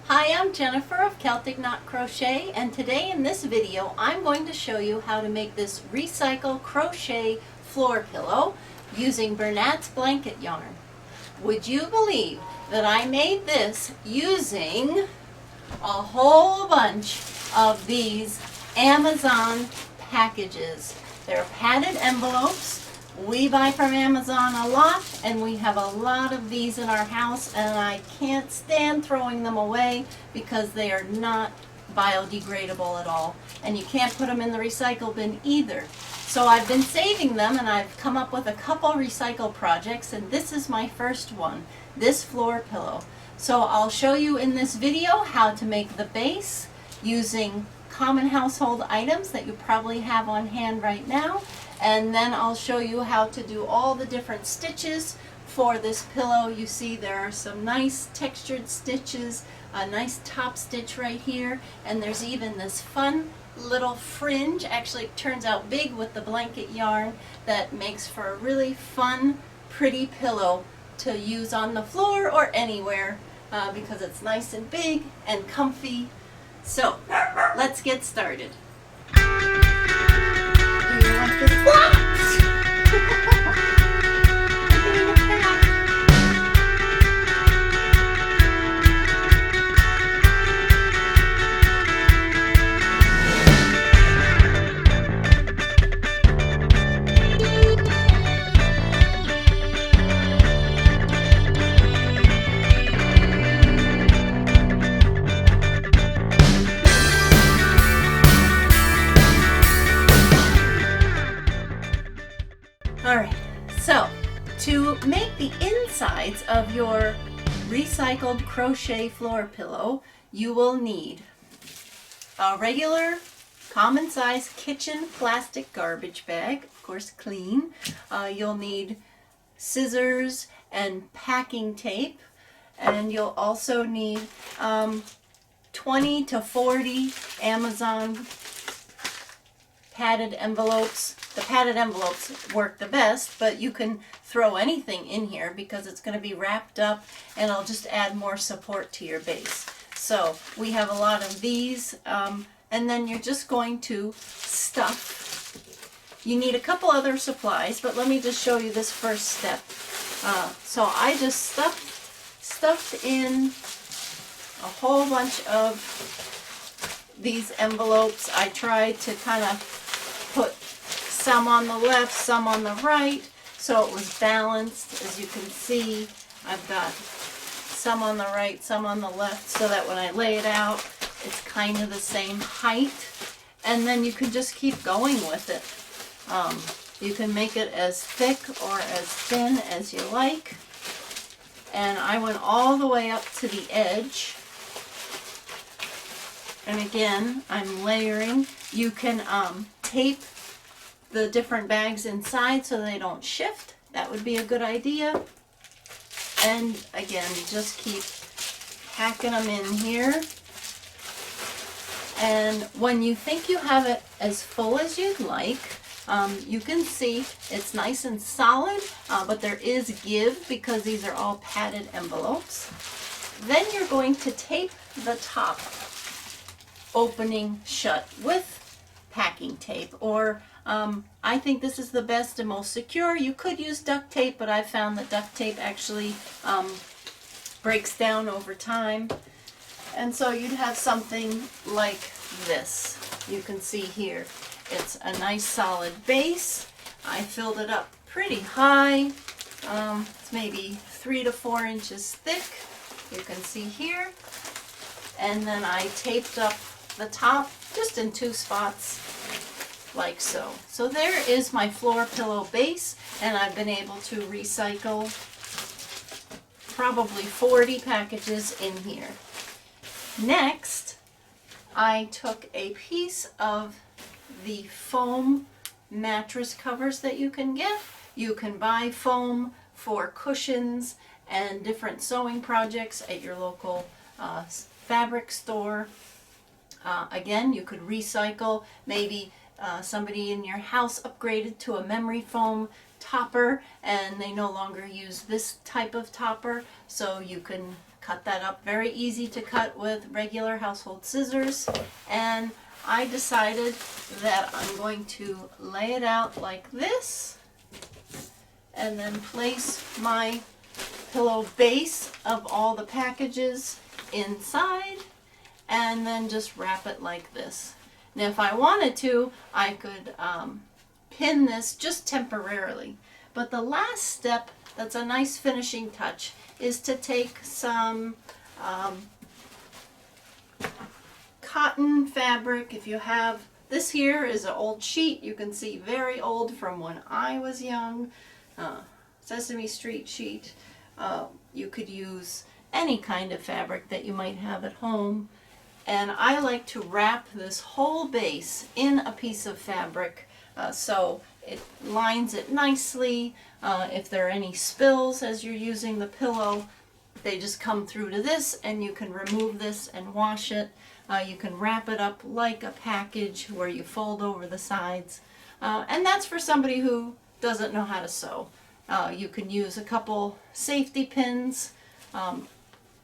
Hi, I'm Jennifer of Celtic Knot Crochet, and today in this video I'm going to show you how to make this recycle crochet floor pillow using Bernat's blanket yarn. Would you believe that I made this using a whole bunch of these Amazon packages? They're padded envelopes. We buy from Amazon a lot, and we have a lot of these in our house, and I can't stand throwing them away because they are not biodegradable at all. And you can't put them in the recycle bin either. So I've been saving them, and I've come up with a couple recycle projects, and this is my first one, this floor pillow. So I'll show you in this video how to make the base using common household items that you probably have on hand right now. And then I'll show you how to do all the different stitches for this pillow. You see there are some nice textured stitches, a nice top stitch right here, and there's even this fun little fringe. Actually, it turns out big with the blanket yarn that makes for a really fun, pretty pillow to use on the floor or anywhere because it's nice and big and comfy. So, let's get started. Do you want this? Alright, so to make the insides of your recycled crochet floor pillow, you will need a regular common size kitchen plastic garbage bag, of course clean. You'll need scissors and packing tape, and you'll also need 20 to 40 Amazon padded envelopes. The padded envelopes work the best, but you can throw anything in here because it's going to be wrapped up and it'll just add more support to your base. So we have a lot of these, and then you're just going to stuff. You need a couple other supplies, but let me just show you this first step. So I just stuffed in a whole bunch of these envelopes. I tried to kind of put some on the left, some on the right, so it was balanced. As you can see, I've got some on the right, some on the left, so that when I lay it out, it's kind of the same height. And then you can just keep going with it. You can make it as thick or as thin as you like. And I went all the way up to the edge. And again, I'm layering. You can tape the different bags inside so they don't shift. That would be a good idea. And again, just keep packing them in here. And when you think you have it as full as you'd like, you can see it's nice and solid, but there is give because these are all padded envelopes. Then you're going to tape the top opening shut with packing tape, or I think this is the best and most secure. You could use duct tape, but I've found that duct tape actually breaks down over time. And so you'd have something like this. You can see here, it's a nice solid base. I filled it up pretty high. It's maybe 3 to 4 inches thick. You can see here. And then I taped up the top just in 2 spots like so. So there is my floor pillow base, and I've been able to recycle probably 40 packages in here. Next, I took a piece of the foam mattress covers that you can get. You can buy foam for cushions and different sewing projects at your local fabric store. Again, you could recycle. Maybe somebody in your house upgraded to a memory foam topper and they no longer use this type of topper, so you can cut that up. Very easy to cut with regular household scissors. And I decided that I'm going to lay it out like this and then place my pillow base of all the packages inside and then just wrap it like this. Now if I wanted to, I could pin this just temporarily. But the last step that's a nice finishing touch is to take some cotton fabric. If you have, this here is an old sheet, you can see very old from when I was young, Sesame Street sheet. You could use any kind of fabric that you might have at home. And I like to wrap this whole base in a piece of fabric so it lines it nicely. If there are any spills as you're using the pillow, they just come through to this and you can remove this and wash it. You can wrap it up like a package where you fold over the sides. And that's for somebody who doesn't know how to sew. You can use a couple safety pins.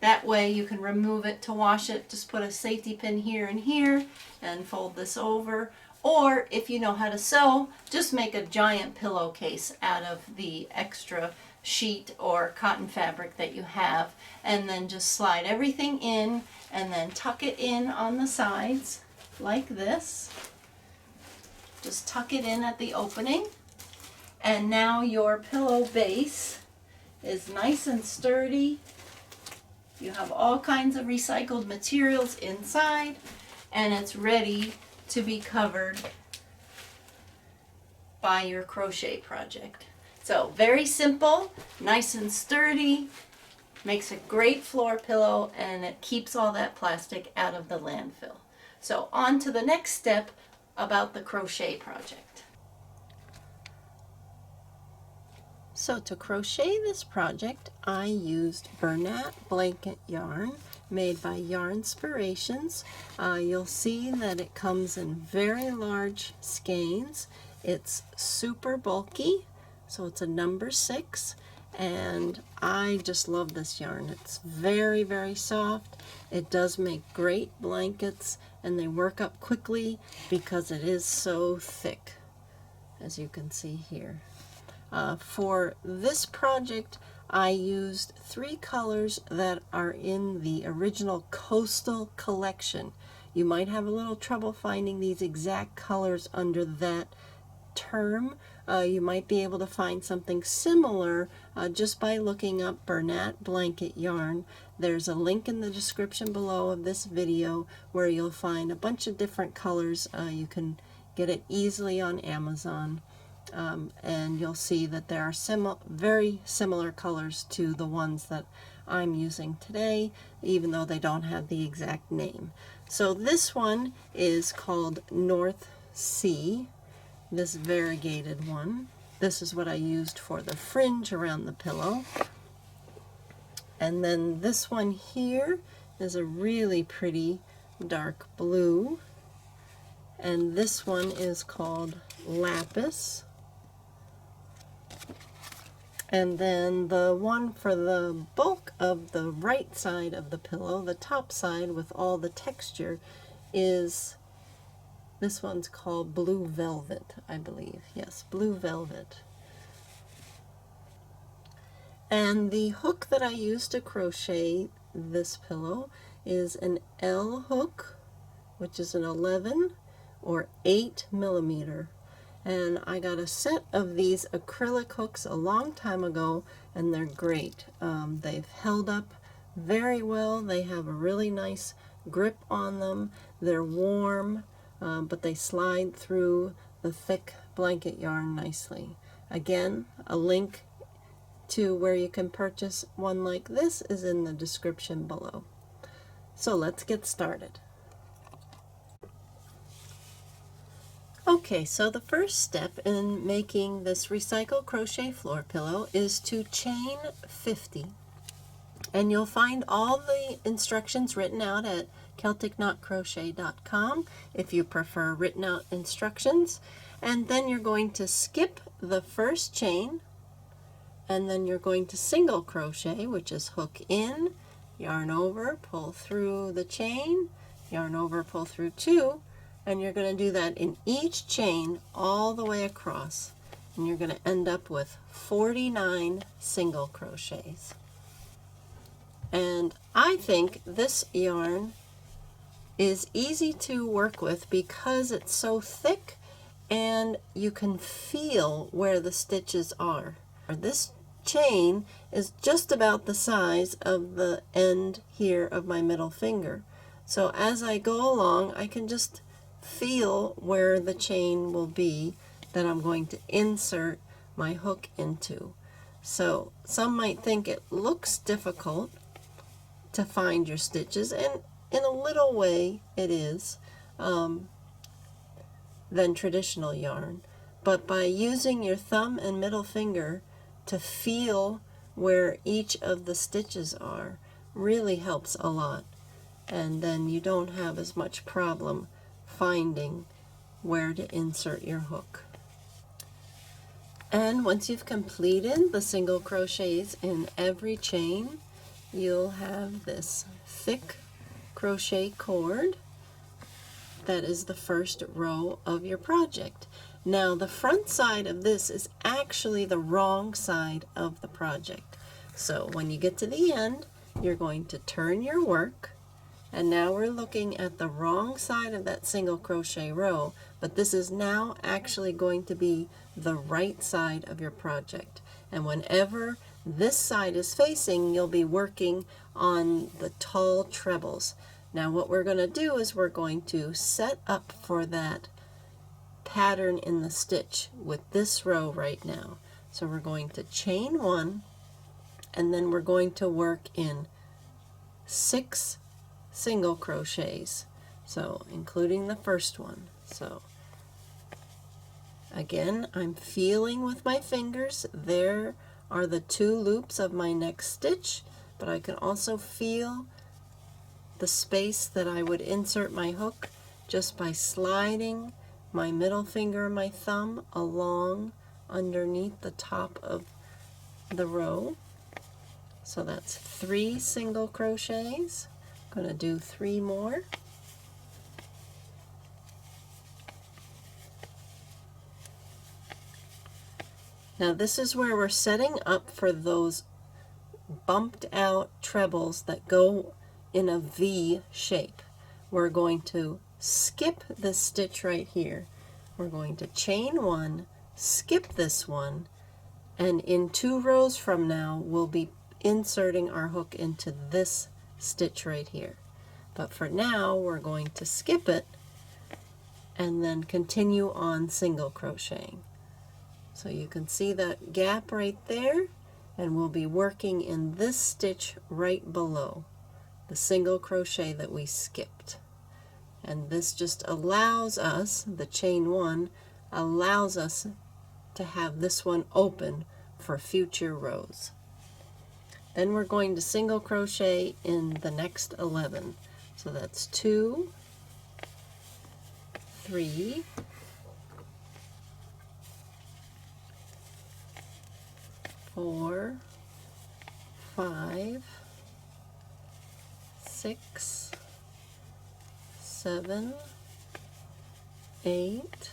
That way you can remove it to wash it. Just put a safety pin here and here and fold this over. Or if you know how to sew, just make a giant pillowcase out of the extra sheet or cotton fabric that you have, and then just slide everything in and then tuck it in on the sides like this. Just tuck it in at the opening, and now your pillow base is nice and sturdy. You have all kinds of recycled materials inside, and it's ready to be covered by your crochet project. So very simple, nice and sturdy, makes a great floor pillow, and it keeps all that plastic out of the landfill. So on to the next step about the crochet project. So to crochet this project, I used Bernat blanket yarn made by Yarnspirations. You'll see that it comes in very large skeins. It's super bulky, so it's a number 6, and I just love this yarn. It's very, very soft. It does make great blankets, and they work up quickly because it is so thick, as you can see here. For this project, I used 3 colors that are in the original Coastal collection. You might have a little trouble finding these exact colors under that term. You might be able to find something similar just by looking up Bernat blanket yarn. There's a link in the description below of this video where you'll find a bunch of different colors. You can get it easily on Amazon. And you'll see that there are very similar colors to the ones that I'm using today, even though they don't have the exact name. So this one is called North Sea, this variegated one. This is what I used for the fringe around the pillow. And then this one here is a really pretty dark blue. And this one is called Lapis. And then the one for the bulk of the right side of the pillow, the top side with all the texture, is, this one's called Blue Velvet, I believe. Yes, Blue Velvet. And the hook that I used to crochet this pillow is an L hook, which is an 11 or 8 millimeter. And I got a set of these acrylic hooks a long time ago, and they're great. They've held up very well. They have a really nice grip on them. They're warm, but they slide through the thick blanket yarn nicely. Again, a link to where you can purchase one like this is in the description below. So let's get started. Okay, so the first step in making this recycled crochet floor pillow is to chain 50. And you'll find all the instructions written out at CelticKnotCrochet.com if you prefer written out instructions. And then you're going to skip the first chain, and then you're going to single crochet, which is hook in, yarn over, pull through the chain, yarn over, pull through 2, and you're going to do that in each chain all the way across, and you're going to end up with 49 single crochets. And I think this yarn is easy to work with because it's so thick and you can feel where the stitches are. This chain is just about the size of the end here of my middle finger. So as I go along, I can just feel where the chain will be that I'm going to insert my hook into. So some might think it looks difficult to find your stitches, and in a little way it is than traditional yarn, but by using your thumb and middle finger to feel where each of the stitches are really helps a lot, and then you don't have as much problem finding where to insert your hook. And once you've completed the single crochets in every chain, you'll have this thick crochet cord that is the first row of your project. Now the front side of this is actually the wrong side of the project. So when you get to the end, you're going to turn your work, and now we're looking at the wrong side of that single crochet row, but this is now actually going to be the right side of your project. And whenever this side is facing, you'll be working on the tall trebles. Now what we're going to do is we're going to set up for that pattern in the stitch with this row right now. So we're going to chain 1, and then we're going to work in 6 single crochets, so including the first one. So again, I'm feeling with my fingers. There are the 2 loops of my next stitch, but I can also feel the space that I would insert my hook just by sliding my middle finger and my thumb along underneath the top of the row. So that's 3 single crochets. I'm going to do 3 more. Now this is where we're setting up for those bumped out trebles that go in a V shape. We're going to skip this stitch right here. We're going to chain 1, skip this one, and in 2 rows from now we'll be inserting our hook into this stitch right here. But for now we're going to skip it and then continue on single crocheting. So you can see that gap right there, and we'll be working in this stitch right below the single crochet that we skipped. And this just allows us, the chain 1 allows us to have this one open for future rows. Then we're going to single crochet in the next 11. So that's 2, 3, 4, 5, 6, 7, 8,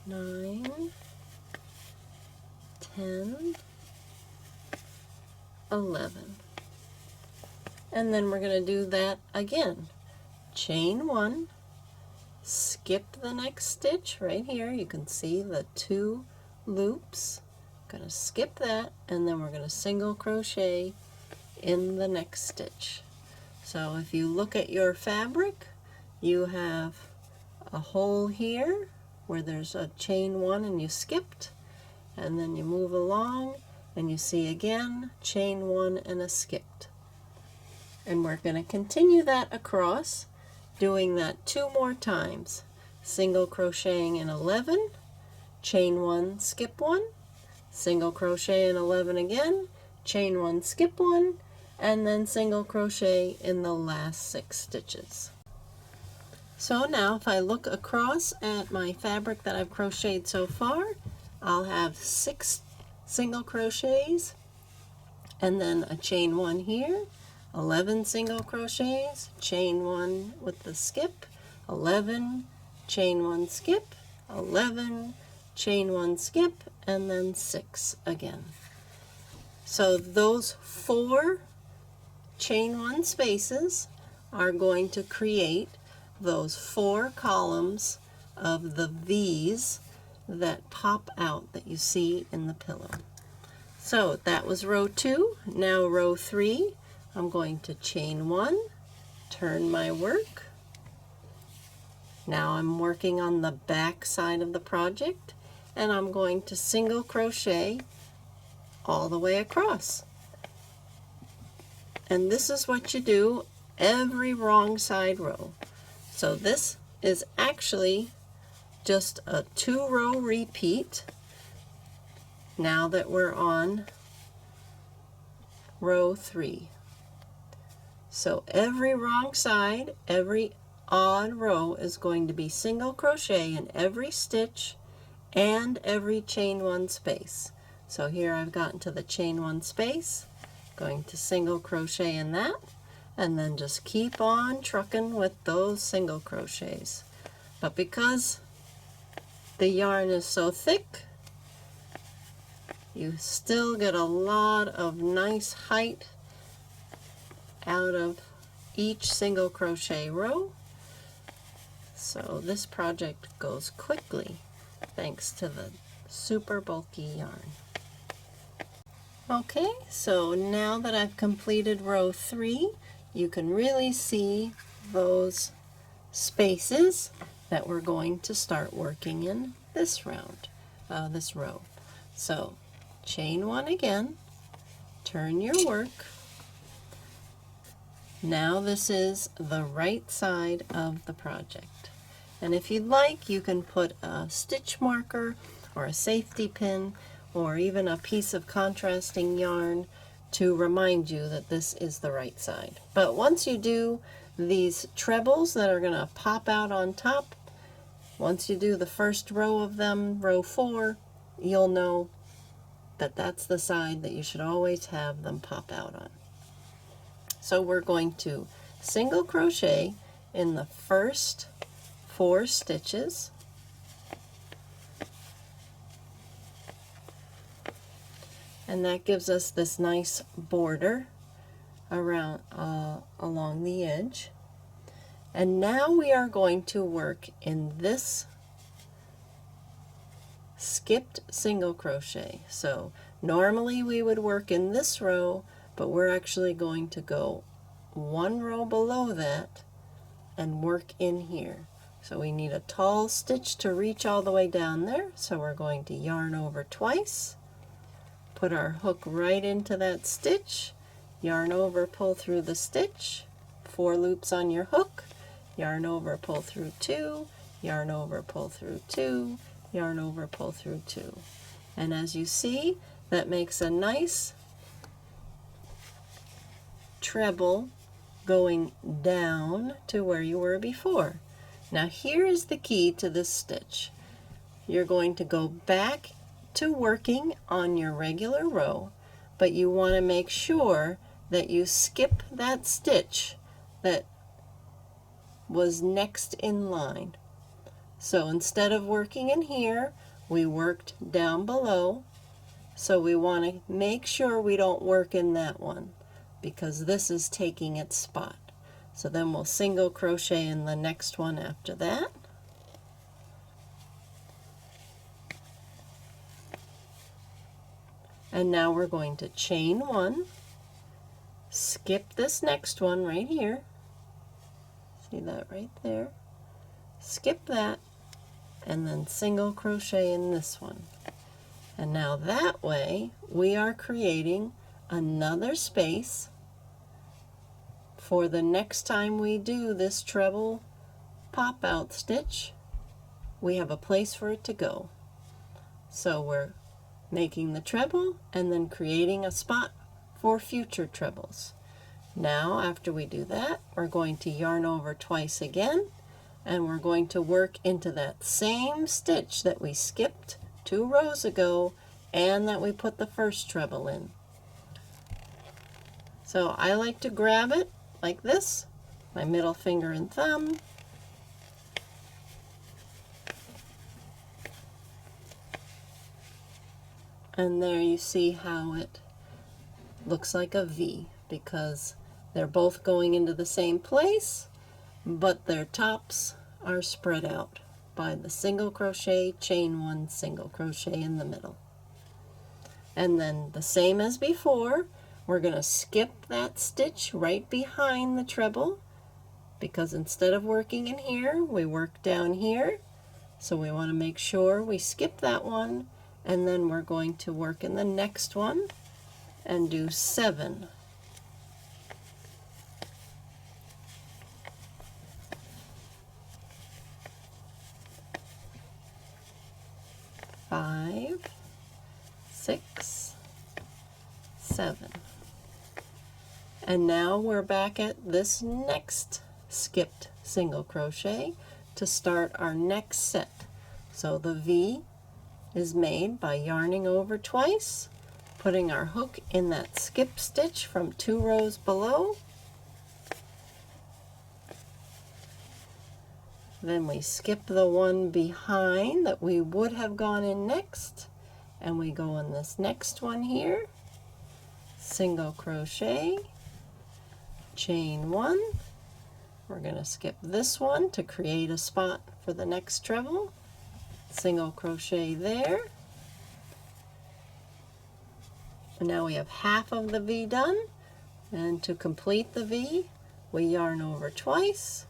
9, 10, 11. And then we're going to do that again. Chain 1, skip the next stitch right here. You can see the 2 loops. Going to skip that, and then we're going to single crochet in the next stitch. So if you look at your fabric, you have a hole here where there's a chain 1 and you skipped, and then you move along and you see again chain 1 and a skipped. And we're going to continue that across, doing that 2 more times. Single crocheting in 11, chain 1, skip 1, single crochet in 11 again, chain 1, skip 1, and then single crochet in the last 6 stitches. So now if I look across at my fabric that I've crocheted so far, I'll have 6 single crochets and then a chain 1 here, 11 single crochets, chain 1 with the skip, 11, chain 1 skip, 11, chain 1 skip, and then 6 again. So those 4 chain 1 spaces are going to create those 4 columns of the V's that pop out that you see in the pillow. So that was row 2. Now row 3, I'm going to chain 1, turn my work. Now I'm working on the back side of the project, and I'm going to single crochet all the way across. And this is what you do every wrong side row. So this is actually just a 2-row repeat now that we're on row 3. So every wrong side, every odd row is going to be single crochet in every stitch and every chain 1 space. So here I've gotten to the chain 1 space, going to single crochet in that, and then just keep on trucking with those single crochets. But because the yarn is so thick, you still get a lot of nice height out of each single crochet row. So this project goes quickly thanks to the super bulky yarn. Okay, so now that I've completed row 3, you can really see those spaces that we're going to start working in this row. So chain 1 again, turn your work. Now this is the right side of the project. And if you'd like, you can put a stitch marker or a safety pin or even a piece of contrasting yarn to remind you that this is the right side. But once you do these trebles that are going to pop out on top, once you do the first row of them, row 4, you'll know that that's the side that you should always have them pop out on. So we're going to single crochet in the first 4 stitches, and that gives us this nice border around along the edge. And now we are going to work in this skipped single crochet. So normally we would work in this row, but we're actually going to go 1 row below that and work in here. So we need a tall stitch to reach all the way down there, so we're going to yarn over twice, put our hook right into that stitch, yarn over, pull through the stitch, 4 loops on your hook, yarn over, pull through 2, yarn over, pull through 2, yarn over, pull through 2. And as you see, that makes a nice treble going down to where you were before. Now here is the key to this stitch. You're going to go back to working on your regular row, but you want to make sure that you skip that stitch that was next in line. So instead of working in here, we worked down below. So we want to make sure we don't work in that one, because this is taking its spot. So then we'll single crochet in the next one after that. And now we're going to chain 1, skip this next one right here. See that right there? Skip that, and then single crochet in this one. And now that way we are creating another space for the next time we do this treble pop out stitch. We have a place for it to go. So we're making the treble and then creating a spot for future trebles. Now after we do that, we're going to yarn over twice again, and we're going to work into that same stitch that we skipped 2 rows ago and that we put the first treble in. So I like to grab it like this, my middle finger and thumb, and there you see how it looks like a V, because they're both going into the same place, but their tops are spread out by the single crochet, chain one, single crochet in the middle. And then the same as before, we're going to skip that stitch right behind the treble, because instead of working in here, we work down here. So we want to make sure we skip that one, and then we're going to work in the next one and do 7. Five, 6, 7. And now we're back at this next skipped single crochet to start our next set. So the V is made by yarning over twice, putting our hook in that skip stitch from 2 rows below. Then we skip the one behind that we would have gone in next, and we go in this next one here, single crochet, chain 1. We're going to skip this one to create a spot for the next treble, single crochet there. And now we have half of the V done, and to complete the V, we yarn over twice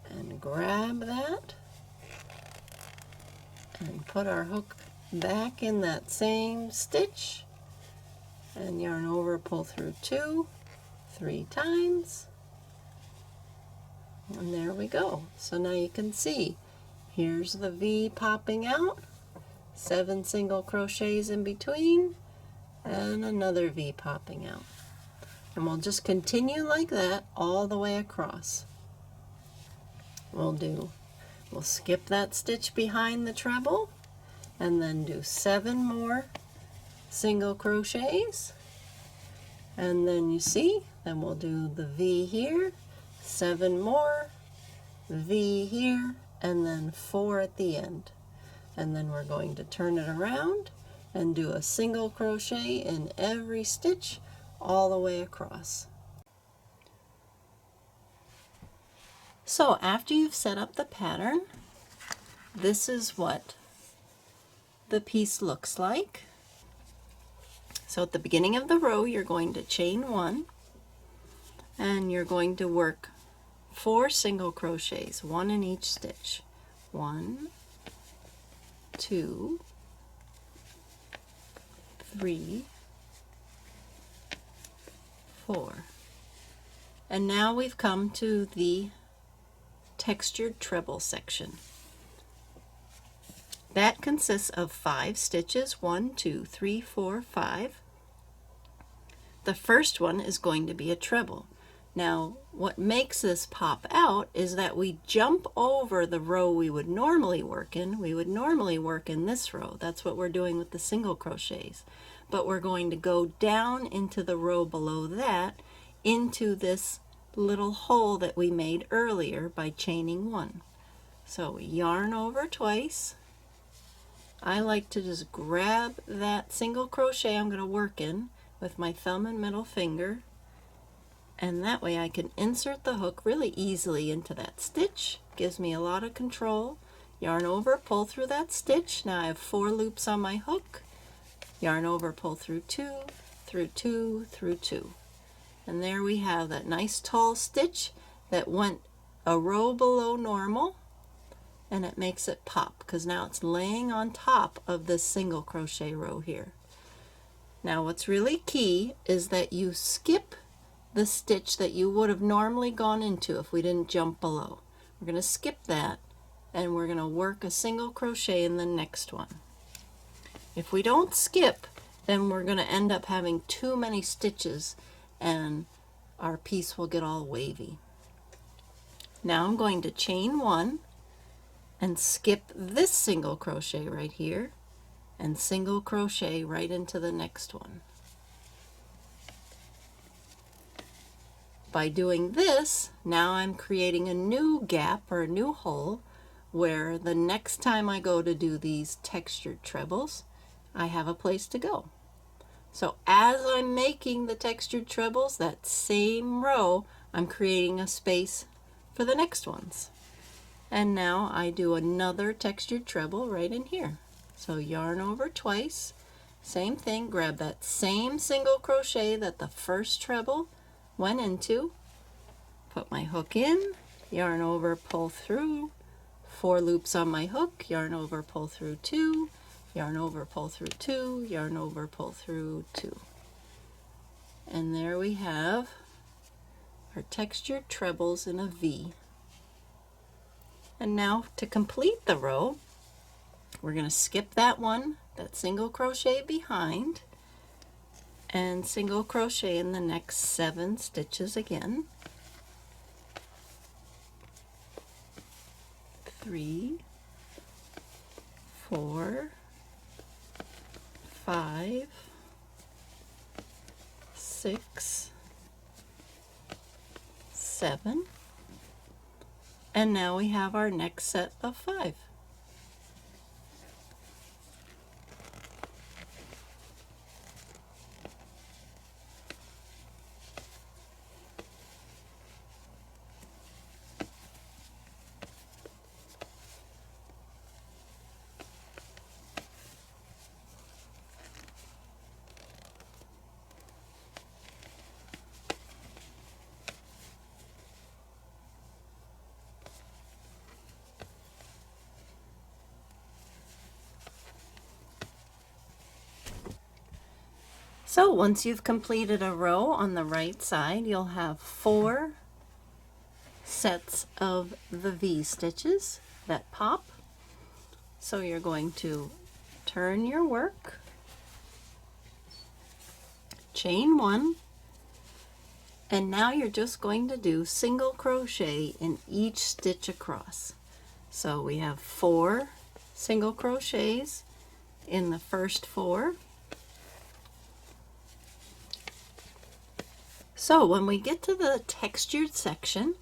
and grab that and put our hook back in that same stitch and yarn over, pull through 2, 3 times, and there we go. So now you can see here's the V popping out, 7 single crochets in between, and another V popping out. And we'll just continue like that all the way across. We'll skip that stitch behind the treble and then do 7 more single crochets, and then you see, then we'll do the V here, 7 more, V here, and then 4 at the end. And then we're going to turn it around and do a single crochet in every stitch all the way across. So after you've set up the pattern, this is what the piece looks like. So at the beginning of the row, you're going to chain 1, and you're going to work 4 single crochets, 1 in each stitch. 1, 2, 3, 4. And now we've come to the textured treble section. That consists of 5 stitches, 1, 2, 3, 4, 5. The first one is going to be a treble. Now, what makes this pop out is that we jump over the row we would normally work in. We would normally work in this row. That's what we're doing with the single crochets. But we're going to go down into the row below that, into this little hole that we made earlier by chaining 1. So we yarn over twice. I like to just grab that single crochet I'm going to work in with my thumb and middle finger, and that way I can insert the hook really easily into that stitch. Gives me a lot of control. Yarn over, pull through that stitch. Now I have 4 loops on my hook. Yarn over, pull through 2, through 2, through 2. And there we have that nice tall stitch that went a row below normal, and it makes it pop because now it's laying on top of this single crochet row here. Now what's really key is that you skip the stitch that you would have normally gone into if we didn't jump below. We're going to skip that, and we're going to work a single crochet in the next one. If we don't skip, then we're going to end up having too many stitches and our piece will get all wavy. Now I'm going to chain 1 and skip this single crochet right here and single crochet right into the next one. by doing this, now I'm creating a new gap or a new hole where the next time I go to do these textured trebles, I have a place to go. So as I'm making the textured trebles, that same row, I'm creating a space for the next ones. And now I do another textured treble right in here. So yarn over twice, same thing, grab that same single crochet that the first treble went into, put my hook in, yarn over, pull through, 4 loops on my hook, yarn over, pull through 2, yarn over, pull through 2, yarn over, pull through 2. And there we have our textured trebles in a V. And now to complete the row, we're going to skip that one, that single crochet behind, and single crochet in the next 7 stitches again. 3, 4, 5, 6, 7, and now we have our next set of 5. So once you've completed a row on the right side, you'll have 4 sets of the V stitches that pop. So you're going to turn your work, chain 1, and now you're just going to do single crochet in each stitch across. So we have 4 single crochets in the first 4. So when we get to the textured section,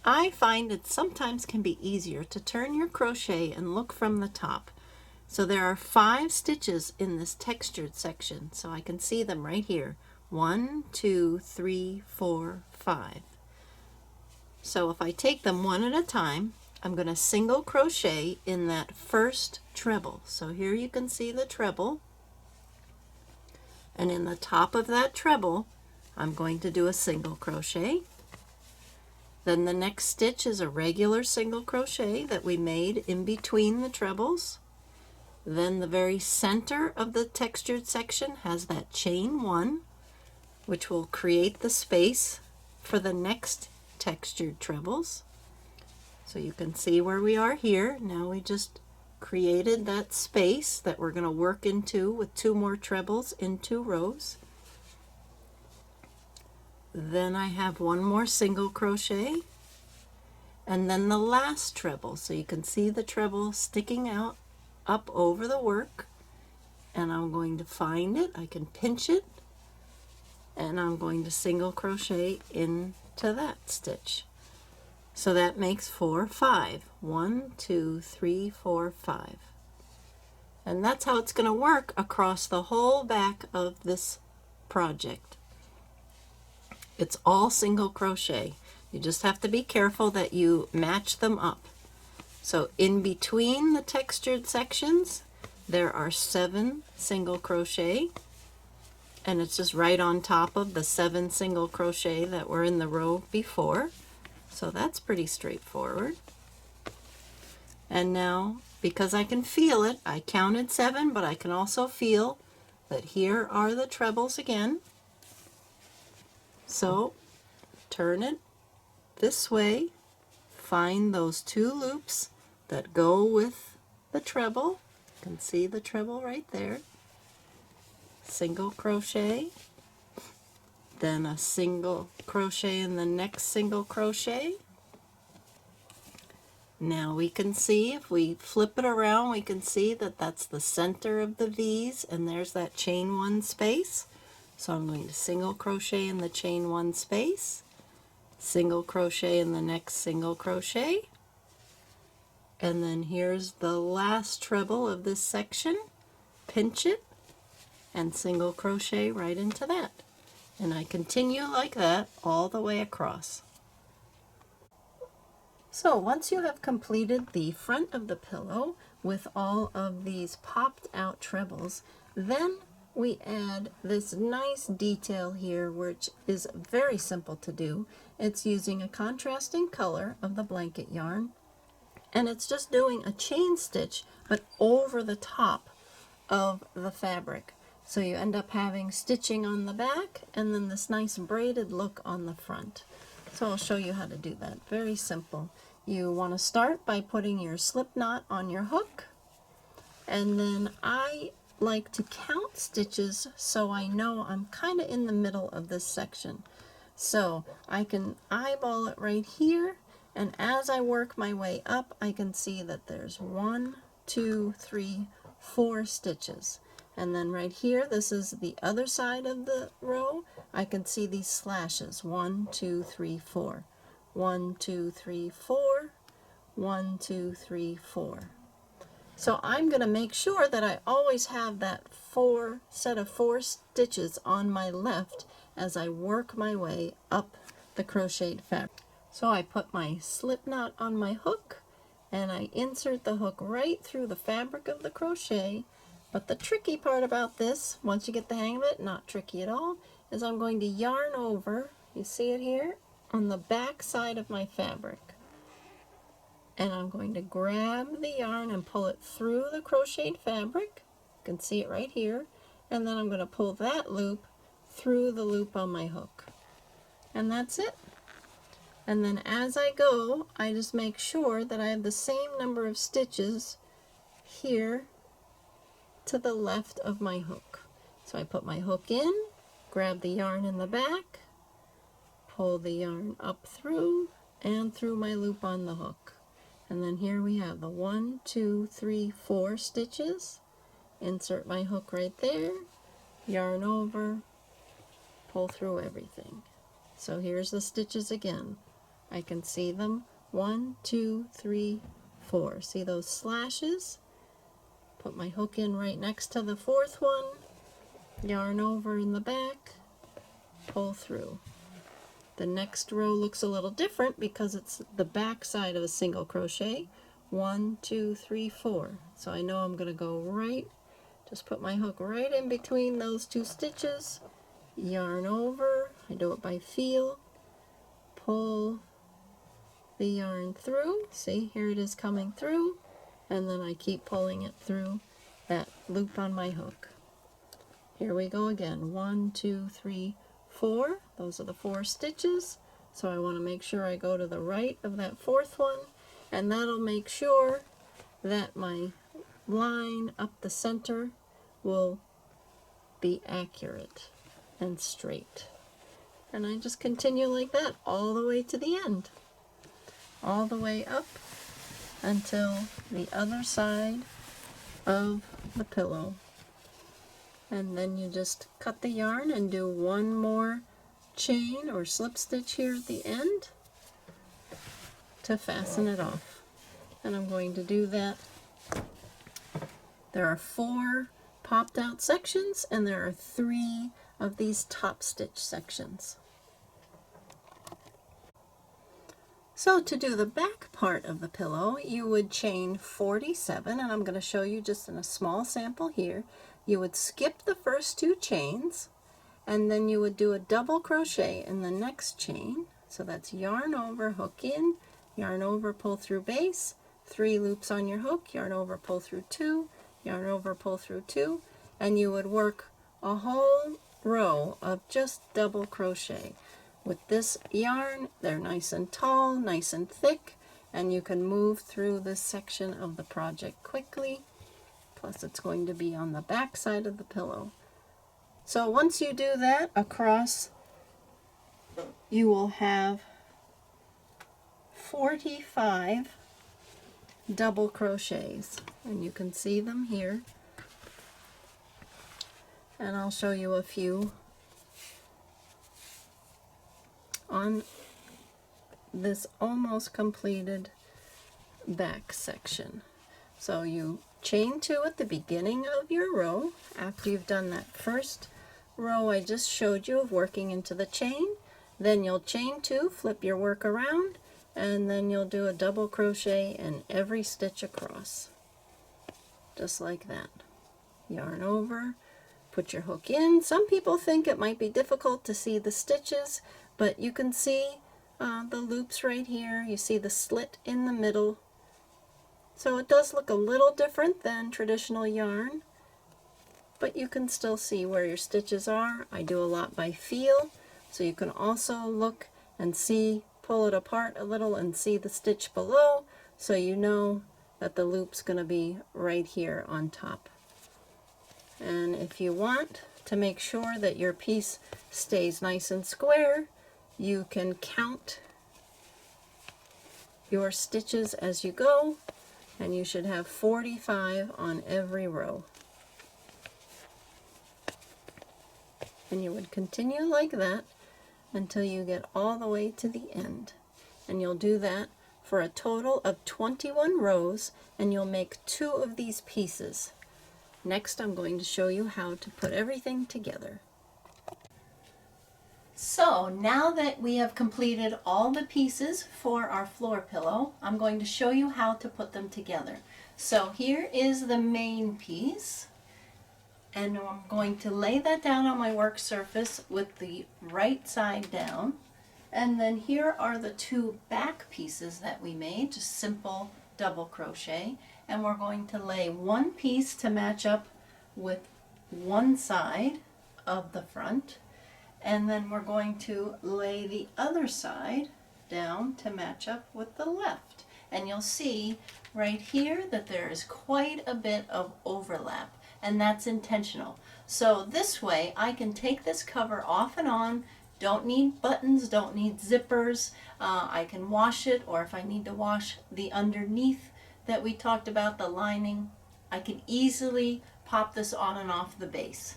I find it sometimes can be easier to turn your crochet and look from the top. So there are 5 stitches in this textured section, so I can see them right here. 1, 2, 3, 4, 5. So if I take them one at a time, I'm going to single crochet in that first treble. So here you can see the treble, and in the top of that treble I'm going to do a single crochet. Then the next stitch is a regular single crochet that we made in between the trebles. Then the very center of the textured section has that chain 1, which will create the space for the next textured trebles. So you can see where we are here. Now we just created that space that we're going to work into with 2 more trebles in 2 rows. Then I have 1 more single crochet, and then the last treble. So you can see the treble sticking out up over the work, and I'm going to find it. I can pinch it, and I'm going to single crochet into that stitch. So that makes 4, 5. 1, 2, 3, 4, 5. And that's how it's going to work across the whole back of this project. It's all single crochet. You just have to be careful that you match them up. So in between the textured sections, there are 7 single crochet, and it's just right on top of the 7 single crochet that were in the row before. So that's pretty straightforward. And now, because I can feel it, I counted 7, but I can also feel that here are the trebles again. So turn it this way, find those 2 loops that go with the treble. You can see the treble right there. Single crochet, then a single crochet in the next single crochet. Now we can see, if we flip it around, we can see that that's the center of the V's, and there's that chain 1 space. So I'm going to single crochet in the chain 1 space, single crochet in the next single crochet, and then here's the last treble of this section, pinch it, and single crochet right into that. And I continue like that all the way across. So once you have completed the front of the pillow with all of these popped out trebles, then we add this nice detail here, which is very simple to do. It's using a contrasting color of the blanket yarn, and it's just doing a chain stitch but over the top of the fabric. So you end up having stitching on the back and then this nice braided look on the front. So I'll show you how to do that. Very simple. You want to start by putting your slip knot on your hook, and then I like to count stitches so I know I'm kind of in the middle of this section. So I can eyeball it right here, and as I work my way up I can see that there's 1, 2, 3, 4 stitches. And then right here, this is the other side of the row, I can see these slashes, 1, 2, 3, 4. 1, 2, 3, 4, 1, 2, 3, 4. So I'm going to make sure that I always have that set of 4 stitches on my left as I work my way up the crocheted fabric. So I put my slip knot on my hook and I insert the hook right through the fabric of the crochet. But the tricky part about this, once you get the hang of it, not tricky at all, is I'm going to yarn over, you see it here, on the back side of my fabric. And I'm going to grab the yarn and pull it through the crocheted fabric. You can see it right here. And then I'm going to pull that loop through the loop on my hook. And that's it. And then as I go, I just make sure that I have the same number of stitches here to the left of my hook. So I put my hook in, grab the yarn in the back, pull the yarn up through and through my loop on the hook. And then here we have the 1, 2, 3, 4 stitches. Insert my hook right there, yarn over, pull through everything. So here's the stitches again. I can see them, 1, 2, 3, 4. See those slashes? Put my hook in right next to the 4th one, yarn over in the back, pull through. The next row looks a little different because it's the back side of a single crochet. 1, 2, 3, 4. So I know I'm going to go right, just put my hook right in between those 2 stitches, yarn over, I do it by feel, pull the yarn through, see here it is coming through, and then I keep pulling it through that loop on my hook. Here we go again, 1, 2, 3, 4. Those are the 4 stitches. So I want to make sure I go to the right of that 4th one, and that'll make sure that my line up the center will be accurate and straight. And I just continue like that all the way to the end, all the way up until the other side of the pillow. And then you just cut the yarn and do one more chain or slip stitch here at the end to fasten it off. And I'm going to do that. There are 4 popped out sections and there are 3 of these top stitch sections. So to do the back part of the pillow, you would chain 47, and I'm going to show you just in a small sample here. You would skip the first 2 chains, and then you would do a double crochet in the next chain. So that's yarn over, hook in, yarn over, pull through base, 3 loops on your hook, yarn over, pull through 2, yarn over, pull through 2, and you would work a whole row of just double crochet. With this yarn, they're nice and tall, nice and thick, and you can move through this section of the project quickly. Plus it's going to be on the back side of the pillow. So once you do that across, you will have 45 double crochets, and you can see them here. And I'll show you a few on this almost completed back section. So you chain 2 at the beginning of your row after you've done that first row I just showed you of working into the chain. Then you'll chain 2, flip your work around, and then you'll do a double crochet in every stitch across, just like that. Yarn over, put your hook in. Some people think it might be difficult to see the stitches, but you can see the loops right here. You see the slit in the middle. So it does look a little different than traditional yarn, but you can still see where your stitches are. I do a lot by feel, so you can also look and see, pull it apart a little and see the stitch below, so you know that the loop's going to be right here on top. And if you want to make sure that your piece stays nice and square, you can count your stitches as you go, and you should have 45 on every row. And you would continue like that until you get all the way to the end. And you'll do that for a total of 21 rows, and you'll make 2 of these pieces. Next, I'm going to show you how to put everything together. So now that we have completed all the pieces for our floor pillow, I'm going to show you how to put them together. So here is the main piece, and I'm going to lay that down on my work surface with the right side down. And then here are the 2 back pieces that we made, just simple double crochet. And we're going to lay one piece to match up with one side of the front. And then we're going to lay the other side down to match up with the left. And you'll see right here that there is quite a bit of overlap, and that's intentional. So this way I can take this cover off and on, don't need buttons, don't need zippers. I can wash it, or if I need to wash the underneath that we talked about, the lining, I can easily pop this on and off the base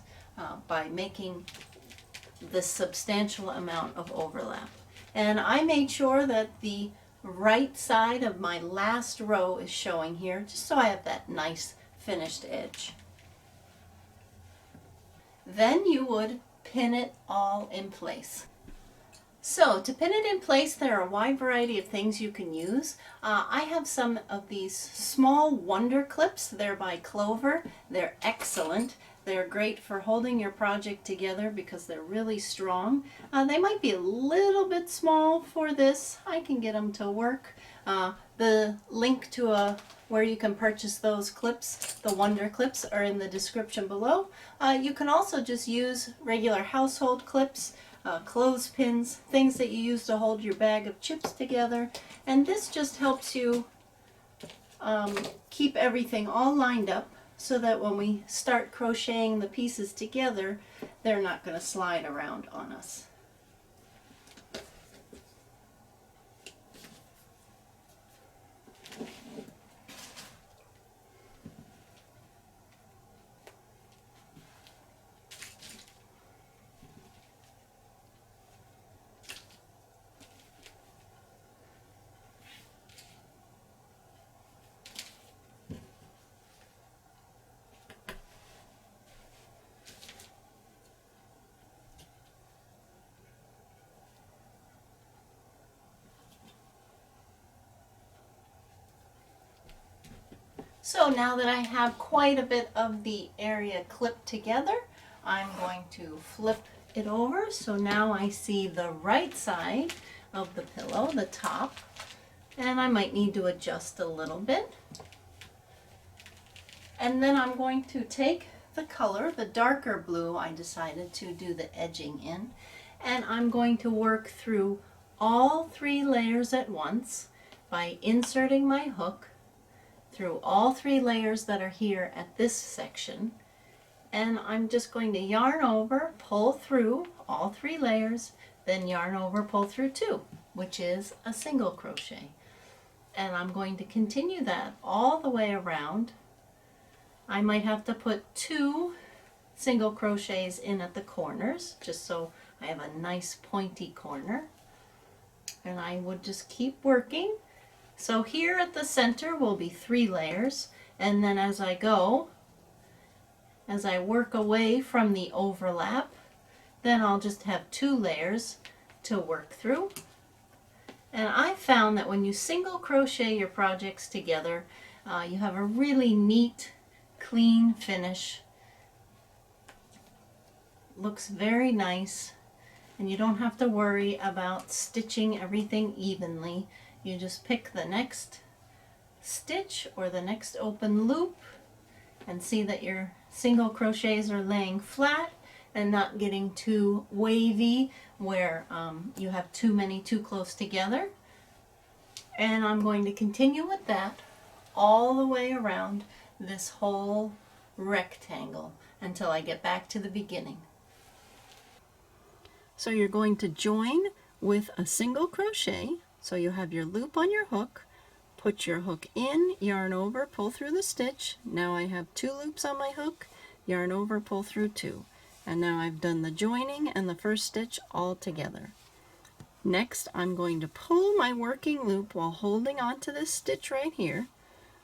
by making this substantial amount of overlap. And I made sure that the right side of my last row is showing here, just so I have that nice finished edge. Then you would pin it all in place. So to pin it in place, there are a wide variety of things you can use. I have some of these small wonder clips. They're by Clover. They're excellent. They're great for holding your project together because they're really strong. They might be a little bit small for this. I can get them to work. The link to where you can purchase those clips, the wonder clips, are in the description below. You can also just use regular household clips, clothespins, things that you use to hold your bag of chips together. And this just helps you keep everything all lined up, so that when we start crocheting the pieces together, they're not going to slide around on us. So now that I have quite a bit of the area clipped together, I'm going to flip it over. So now I see the right side of the pillow, the top, and I might need to adjust a little bit. And then I'm going to take the color, the darker blue I decided to do the edging in, and I'm going to work through all 3 layers at once by inserting my hook through all 3 layers that are here at this section, and I'm just going to yarn over, pull through all 3 layers, then yarn over, pull through 2, which is a single crochet. And I'm going to continue that all the way around. I might have to put 2 single crochets in at the corners, just so I have a nice pointy corner. And I would just keep working. So here at the center will be 3 layers, and then as I work away from the overlap, then I'll just have 2 layers to work through. And I found that when you single crochet your projects together, you have a really neat, clean finish. Looks very nice, and you don't have to worry about stitching everything evenly. You just pick the next stitch or the next open loop and see that your single crochets are laying flat and not getting too wavy where you have too many too close together. And I'm going to continue with that all the way around this whole rectangle until I get back to the beginning. So you're going to join with a single crochet. So you have your loop on your hook, put your hook in, yarn over, pull through the stitch. Now I have 2 loops on my hook, yarn over, pull through 2. And now I've done the joining and the first stitch all together. Next, I'm going to pull my working loop while holding on to this stitch right here.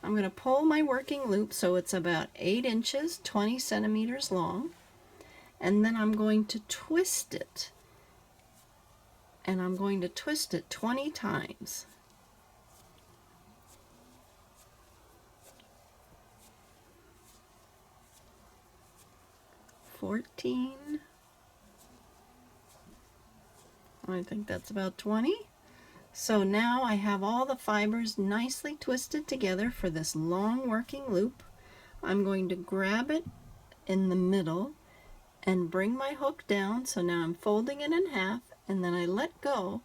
I'm going to pull my working loop so it's about 8 inches, 20 centimeters long. And then I'm going to twist it. And I'm going to twist it 20 times. I think that's about 20. So now I have all the fibers nicely twisted together for this long working loop. I'm going to grab it in the middle and bring my hook down. So now I'm folding it in half, and then I let go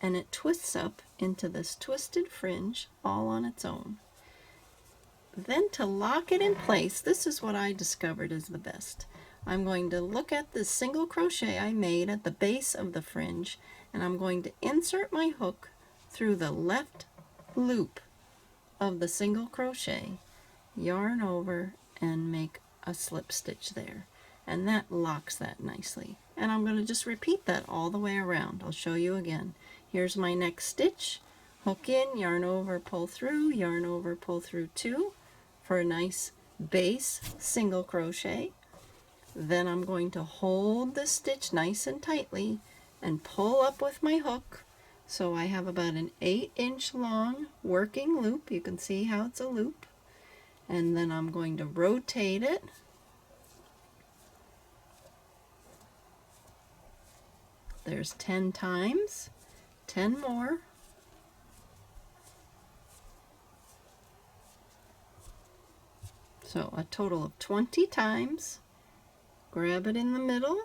and it twists up into this twisted fringe all on its own. Then to lock it in place, this is what I discovered is the best. I'm going to look at this single crochet I made at the base of the fringe, and I'm going to insert my hook through the left loop of the single crochet, yarn over, and make a slip stitch there. And that locks that nicely. And I'm going to just repeat that all the way around. I'll show you again. Here's my next stitch. Hook in, yarn over, pull through, yarn over, pull through 2 for a nice base single crochet. Then I'm going to hold the stitch nice and tightly and pull up with my hook. So I have about an 8-inch long working loop. You can see how it's a loop. And then I'm going to rotate it. There's 10 times, 10 more. So a total of 20 times. Grab it in the middle,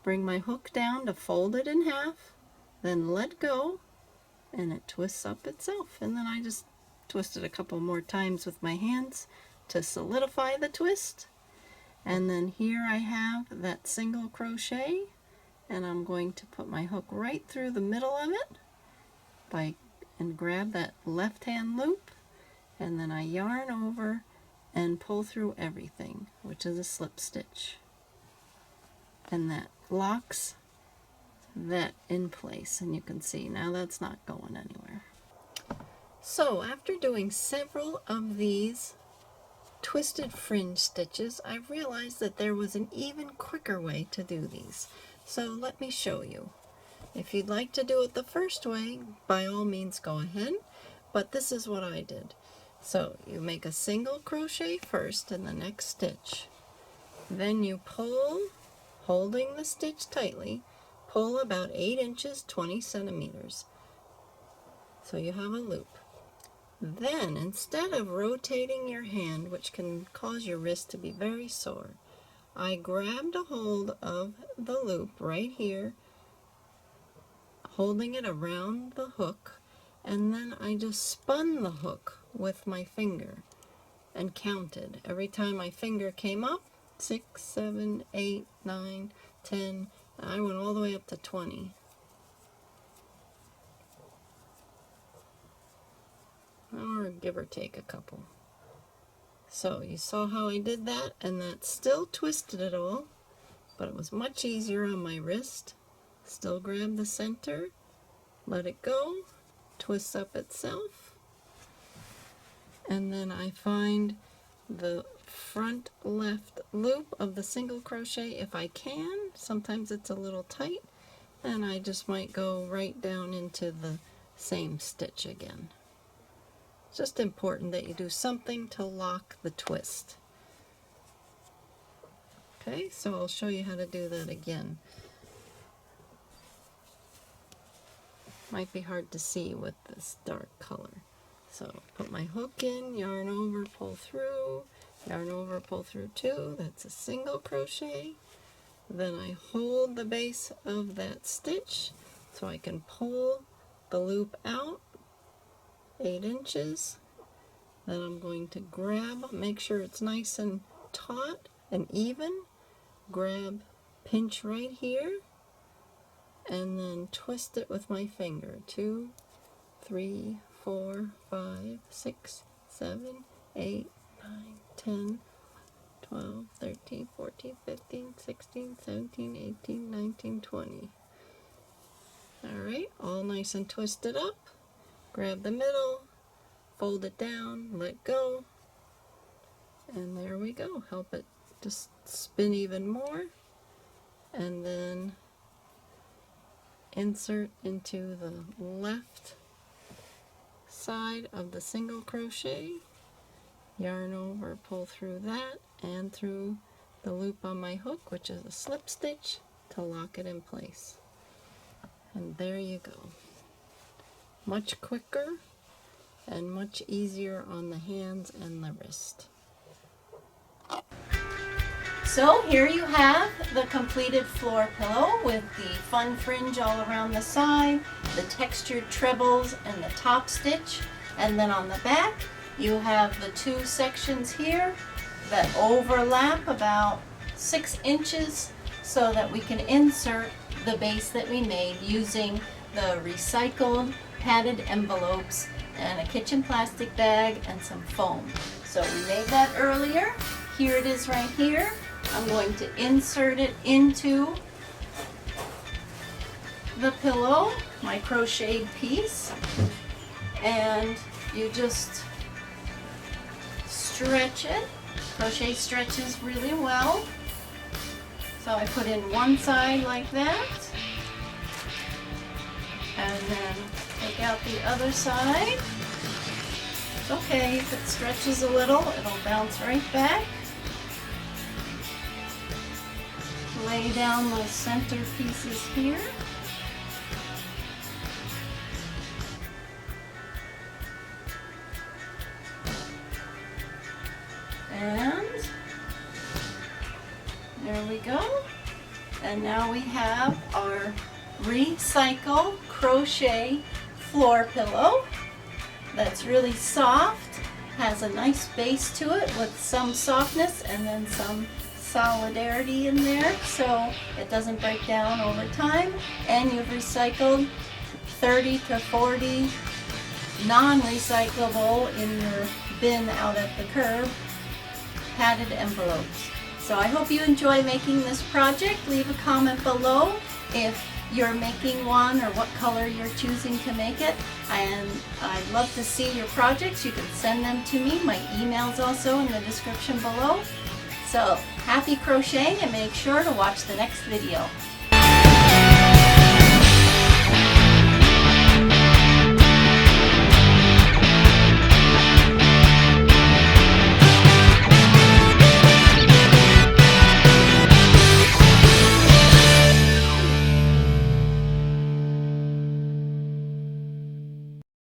bring my hook down to fold it in half, then let go, and it twists up itself. And then I just twist it a couple more times with my hands to solidify the twist. And then here I have that single crochet, and I'm going to put my hook right through the middle of it and grab that left hand loop, and then I yarn over and pull through everything, which is a slip stitch. And that locks that in place, and you can see now that's not going anywhere. So after doing several of these twisted fringe stitches, I realized that there was an even quicker way to do these. So let me show you. If you'd like to do it the first way, by all means go ahead, but this is what I did. So you make a single crochet first in the next stitch. Then you pull, holding the stitch tightly, pull about 8 inches, 20 centimeters. So you have a loop. Then, instead of rotating your hand, which can cause your wrist to be very sore, I grabbed a hold of the loop right here, holding it around the hook, and then I just spun the hook with my finger and counted. Every time my finger came up, 6, 7, 8, 9, 10, and I went all the way up to 20. Or give or take a couple. So you saw how I did that, and that still twisted it all, but it was much easier on my wrist. Still grab the center let it go, twists up itself, and then I find the front left loop of the single crochet if I can. Sometimes it's a little tight, and I just might go right down into the same stitch again. It's just important that you do something to lock the twist. Okay, so I'll show you how to do that again. Might be hard to see with this dark color. So put my hook in, yarn over, pull through, yarn over, pull through 2. That's a single crochet. Then I hold the base of that stitch so I can pull the loop out 8 inches. Then I'm going to grab, make sure it's nice and taut and even. Grab, pinch right here, and then twist it with my finger. 2, 3, 4, 5, 6, 7, 8, 9, 10, 12, 13, 14, 15, 16, 17, 18, 19, 20. Alright, all nice and twisted up. Grab the middle, fold it down, let go, and there we go. Help it just spin even more, and then insert into the left side of the single crochet, yarn over, pull through that and through the loop on my hook, which is a slip stitch, to lock it in place. And there you go. Much quicker and much easier on the hands and the wrist. So here you have the completed floor pillow with the fun fringe all around the side, the textured trebles and the top stitch, and then on the back you have the 2 sections here that overlap about 6 inches so that we can insert the base that we made using the recycled padded envelopes and a kitchen plastic bag and some foam. So we made that earlier. Here it is right here. I'm going to insert it into the pillow, my crocheted piece, and you just stretch it. Crochet stretches really well. So I put in one side like that, and then take out the other side. It's okay if it stretches a little, it'll bounce right back. Lay down those center pieces here. And there we go. And now we have our recycle crochet floor pillow that's really soft, has a nice base to it with some softness and then some solidarity in there so it doesn't break down over time, and you've recycled 30 to 40 non-recyclable in your bin out at the curb padded envelopes. So I hope you enjoy making this project. Leave a comment below if you're making one or what color you're choosing to make it, and I'd love to see your projects. You can send them to me. My email's also in the description below. So happy crocheting, and make sure to watch the next video.